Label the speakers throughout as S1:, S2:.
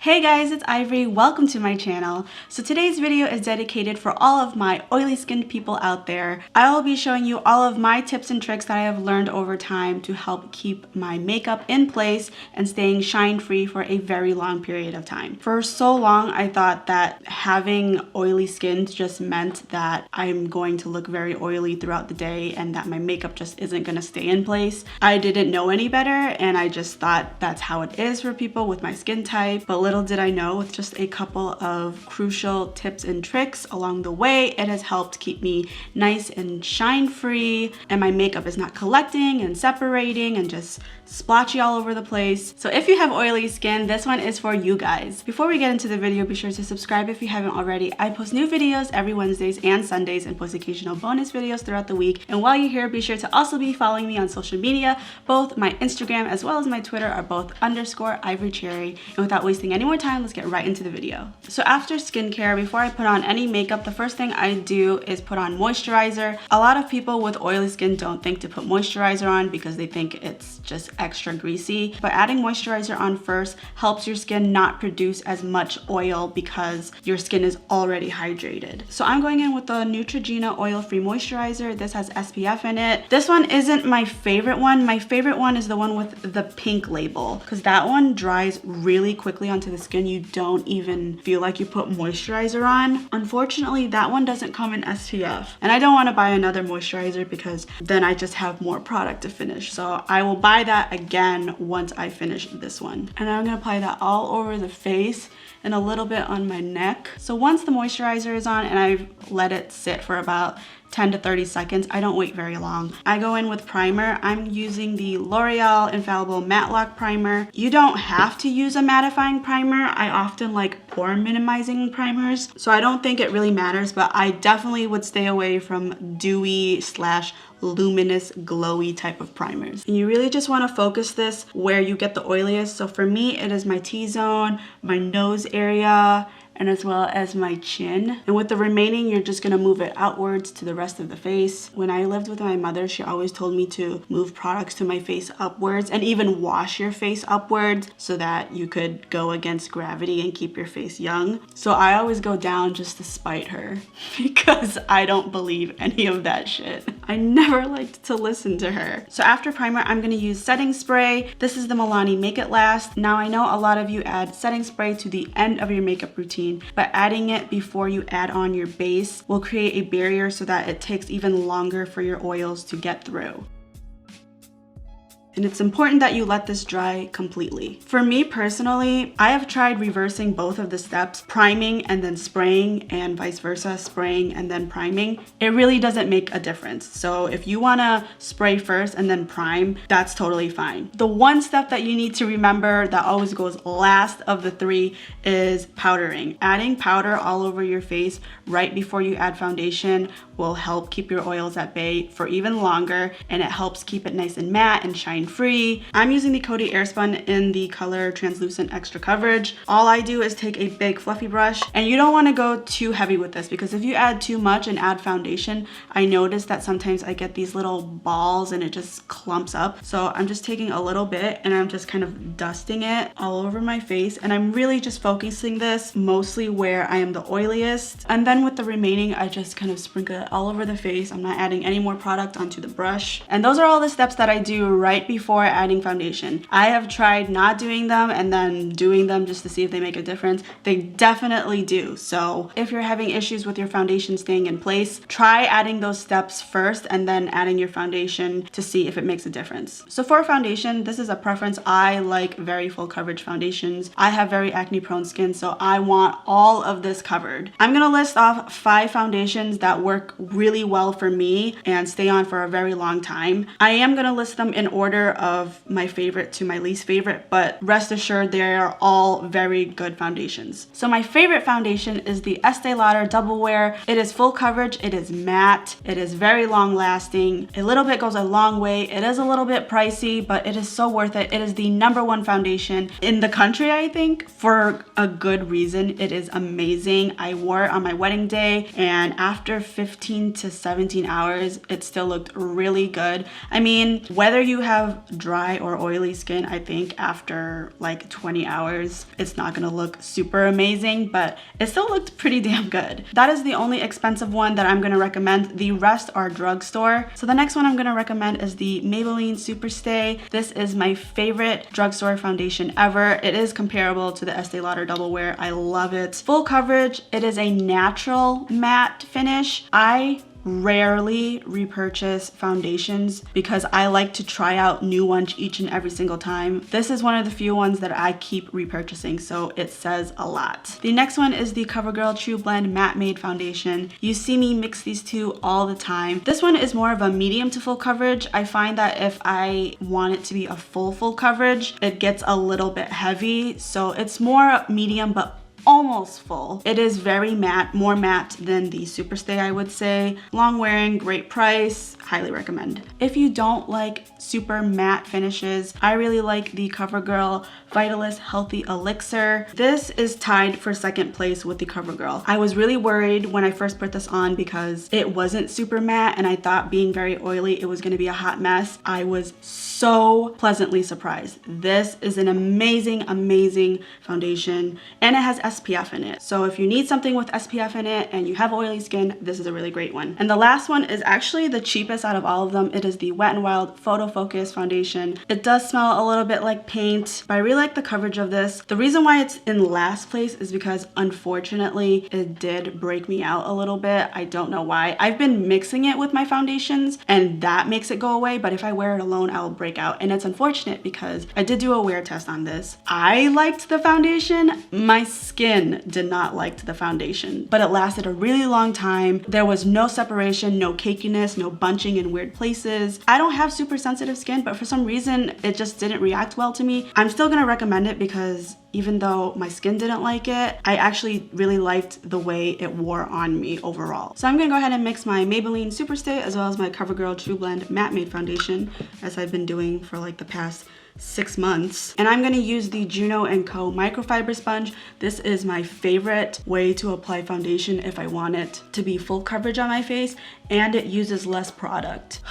S1: Hey guys, it's Ivory. Welcome to my channel. So today's video is dedicated for all of my oily skinned people out there. I will be showing you all of my tips and tricks that I have learned over time to help keep my makeup in place and staying shine free for a very long period of time. For so long, I thought that having oily skin just meant that I'm going to look very oily throughout the day and that my makeup just isn't going to stay in place. I didn't know any better and I just thought that's how it is for people with my skin type. But little did I know, with just a couple of crucial tips and tricks along the way, it has helped keep me nice and shine free, and my makeup is not collecting and separating and just splotchy all over the place. So if you have oily skin, this one is for you guys. Before we get into the video, be sure to subscribe if you haven't already. I post new videos every Wednesdays and Sundays and post occasional bonus videos throughout the week. And while you're here, be sure to also be following me on social media. Both my Instagram as well as my Twitter are both _ivorypcherry. And without wasting any more time, let's get right into the video. So after skincare, before I put on any makeup, the first thing I do is put on moisturizer. A lot of people with oily skin don't think to put moisturizer on because they think it's just extra greasy, but adding moisturizer on first helps your skin not produce as much oil because your skin is already hydrated. So I'm going in with the Neutrogena oil-free moisturizer. This has SPF in it. This one isn't my favorite one. My favorite one is the one with the pink label because that one dries really quickly onto the skin. You don't even feel like you put moisturizer on. Unfortunately, that one doesn't come in SPF, and I don't want to buy another moisturizer because then I just have more product to finish. So I will buy that again once I finish this one. And I'm gonna apply that all over the face and a little bit on my neck. So once the moisturizer is on and I've let it sit for about 10 to 30 seconds, I don't wait very long. I go in with primer. I'm using the L'Oreal Infallible Matte Lock Primer. You don't have to use a mattifying primer. I often like pore minimizing primers, so I don't think it really matters, but I definitely would stay away from dewy / luminous glowy type of primers. And you really just want to focus this where you get the oiliest. So for me, it is my T-zone, my nose area, and as well as my chin. And with the remaining, you're just gonna move it outwards to the rest of the face. When I lived with my mother, she always told me to move products to my face upwards and even wash your face upwards so that you could go against gravity and keep your face young. So I always go down just to spite her because I don't believe any of that shit. I never liked to listen to her. So after primer, I'm gonna use setting spray. This is the Milani Make It Last. Now I know a lot of you add setting spray to the end of your makeup routine, but adding it before you add on your base will create a barrier so that it takes even longer for your oils to get through. And it's important that you let this dry completely. For me personally, I have tried reversing both of the steps, priming and then spraying, and vice versa, spraying and then priming. It really doesn't make a difference. So if you wanna spray first and then prime, that's totally fine. The one step that you need to remember that always goes last of the three is powdering. Adding powder all over your face right before you add foundation will help keep your oils at bay for even longer, and it helps keep it nice and matte and shine free. I'm using the Coty Airspun in the color Translucent Extra Coverage. All I do is take a big fluffy brush, and you don't want to go too heavy with this because if you add too much and add foundation, I notice that sometimes I get these little balls and it just clumps up. So I'm just taking a little bit and I'm just kind of dusting it all over my face, and I'm really just focusing this mostly where I am the oiliest, and then with the remaining I just kind of sprinkle it all over the face. I'm not adding any more product onto the brush. And those are all the steps that I do right before adding foundation. I have tried not doing them and then doing them just to see if they make a difference. They definitely do. So if you're having issues with your foundation staying in place, try adding those steps first and then adding your foundation to see if it makes a difference. So for foundation, this is a preference. I like very full coverage foundations. I have very acne prone skin, so I want all of this covered. I'm gonna list off 5 foundations that work really well for me and stay on for a very long time. I am gonna list them in order of my favorite to my least favorite, but rest assured they are all very good foundations. So my favorite foundation is the Estee Lauder Double Wear. It is full coverage, it is matte, it is very long lasting. A little bit goes a long way. It is a little bit pricey, but it is so worth it. It is the #1 foundation in the country, I think, for a good reason. It is amazing. I wore it on my wedding day, and after 15 to 17 hours, it still looked really good. I mean, whether you have have dry or oily skin, I think after like 20 hours, it's not gonna look super amazing, but it still looked pretty damn good. That is the only expensive one that I'm gonna recommend. The rest are drugstore. So the next one I'm gonna recommend is the Maybelline Superstay. This is my favorite drugstore foundation ever. It is comparable to the Estee Lauder Double Wear. I love it. Full coverage. It is a natural matte finish. I rarely repurchase foundations because I like to try out new ones each and every single time. This is one of the few ones that I keep repurchasing, so it says a lot. The next one is the CoverGirl True Blend Matte Made Foundation. You see me mix these two all the time. This one is more of a medium to full coverage. I find that if I want it to be a full coverage, it gets a little bit heavy, so it's more medium but almost full. It is very matte, more matte than the Superstay, I would say. Long wearing, great price, highly recommend. If you don't like super matte finishes, I really like the CoverGirl Vitalist Healthy Elixir. This is tied for second place with the CoverGirl. I was really worried when I first put this on because it wasn't super matte and I thought being very oily, it was gonna be a hot mess. I was so pleasantly surprised. This is an amazing, amazing foundation, and it has SPF in it. So if you need something with SPF in it and you have oily skin, this is a really great one. And the last one is actually the cheapest out of all of them. It is the Wet n Wild Photo Focus Foundation. It does smell a little bit like paint, but I really like the coverage of this. The reason why it's in last place is because unfortunately it did break me out a little bit. I don't know why. I've been mixing it with my foundations and that makes it go away, but if I wear it alone, I'll break out. And it's unfortunate because I did do a wear test on this. I liked the foundation. My skin did not like the foundation, but it lasted a really long time. There was no separation, no cakiness, no bunching in weird places. I don't have super sensitive skin, but for some reason it just didn't react well to me. I'm still gonna recommend it because even though my skin didn't like it, I actually really liked the way it wore on me overall. So I'm gonna go ahead and mix my Maybelline Superstay as well as my CoverGirl True Blend Matte Made Foundation, as I've been doing for like the past 6 months. And I'm gonna use the Juno & Co microfiber sponge. This is my favorite way to apply foundation if I want it to be full coverage on my face, and it uses less product.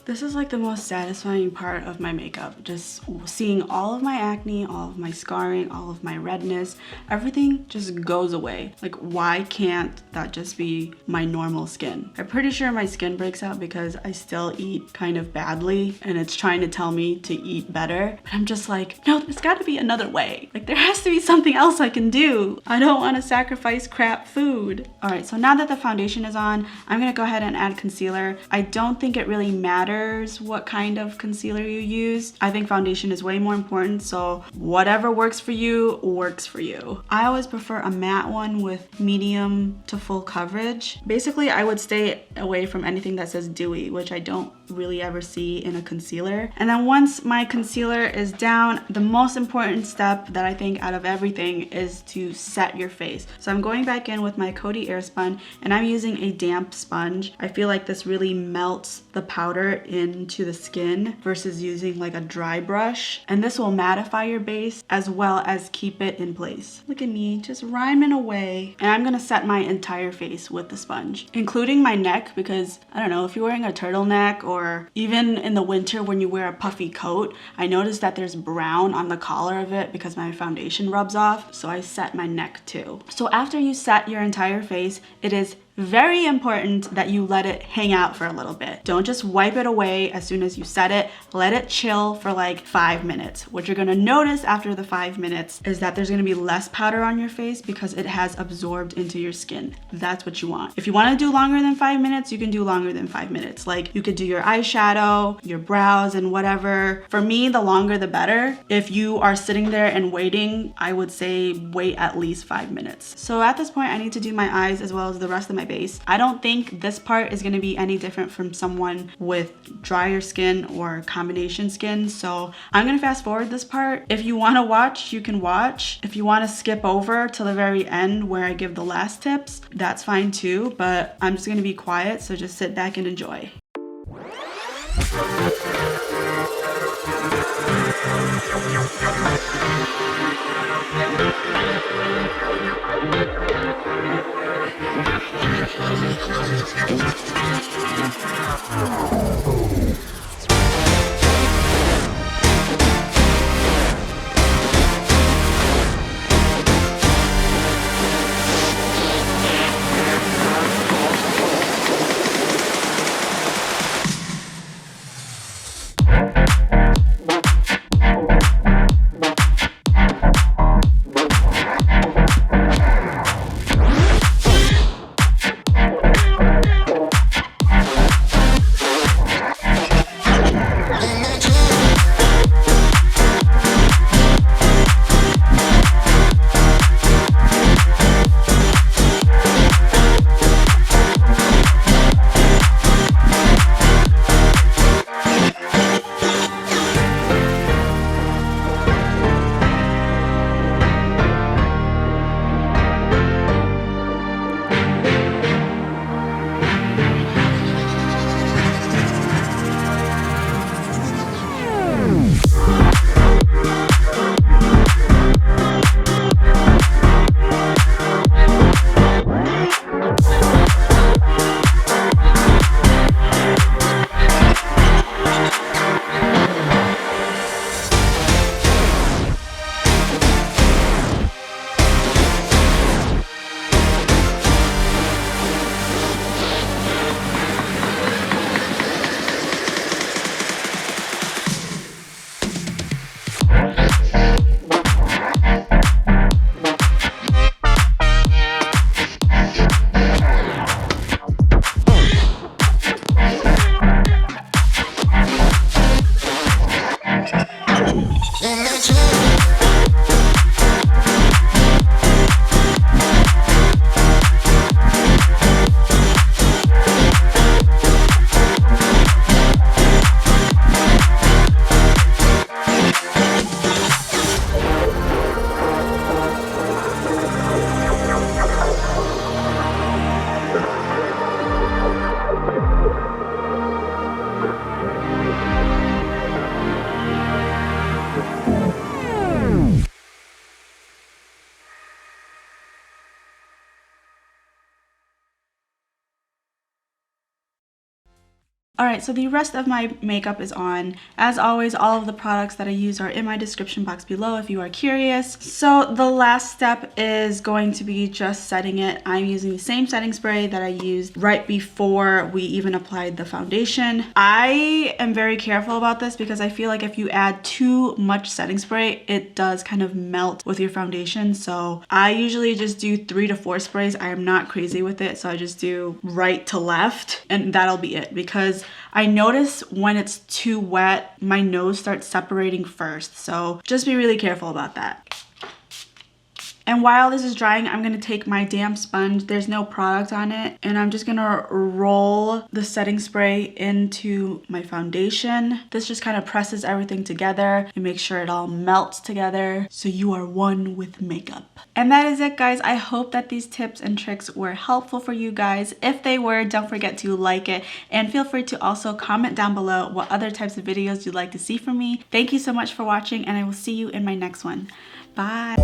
S1: This is like the most satisfying part of my makeup. Just seeing all of my acne, all of my scarring, all of my redness, everything just goes away. Like, why can't that just be my normal skin? I'm pretty sure my skin breaks out because I still eat kind of badly and it's trying to tell me to eat better. But I'm just like, no, there's gotta be another way. Like, there has to be something else I can do. I don't wanna sacrifice crap food. All right, so now that the foundation is on, I'm gonna go ahead and add concealer. I don't think it really matters what kind of concealer you use. I think foundation is way more important, so whatever works for you, works for you. I always prefer a matte one with medium to full coverage. Basically, I would stay away from anything that says dewy, which I don't really ever see in a concealer. And then once my concealer is down, the most important step that I think out of everything is to set your face. So I'm going back in with my Coty Airspun and I'm using a damp sponge. I feel like this really melts the powder into the skin versus using like a dry brush. And this will mattify your base as well as keep it in place. Look at me, just rhyming away. And I'm gonna set my entire face with the sponge, including my neck, because I don't know, if you're wearing a turtleneck or even in the winter when you wear a puffy coat, I noticed that there's brown on the collar of it because my foundation rubs off. So I set my neck too. So after you set your entire face, it is very important that you let it hang out for a little bit. Don't just wipe it away as soon as you set it. Let it chill for like 5 minutes. What you're gonna notice after the 5 minutes is that there's gonna be less powder on your face because it has absorbed into your skin. That's what you want. If you wanna do longer than 5 minutes, you can do longer than 5 minutes. Like, you could do your eyeshadow, your brows, and whatever. For me, the longer the better. If you are sitting there and waiting, I would say wait at least 5 minutes. So at this point, I need to do my eyes as well as the rest of my base. I don't think this part is gonna be any different from someone with drier skin or combination skin, so I'm gonna fast forward this part. If you wanna watch, you can watch. If you wanna skip over to the very end where I give the last tips, that's fine too, but I'm just gonna be quiet, so just sit back and enjoy. Alright, so the rest of my makeup is on. As always, all of the products that I use are in my description box below if you are curious. So the last step is going to be just setting it. I'm using the same setting spray that I used right before we even applied the foundation. I am very careful about this because I feel like if you add too much setting spray, it does kind of melt with your foundation. So I usually just do 3 to 4 sprays. I am not crazy with it, so I just do right to left and that'll be it, because I notice when it's too wet, my nose starts separating first. So just be really careful about that. And while this is drying, I'm gonna take my damp sponge, there's no product on it, and I'm just gonna roll the setting spray into my foundation. This just kind of presses everything together and makes sure it all melts together so you are one with makeup. And that is it, guys. I hope that these tips and tricks were helpful for you guys. If they were, don't forget to like it, and feel free to also comment down below what other types of videos you'd like to see from me. Thank you so much for watching, and I will see you in my next one. Bye.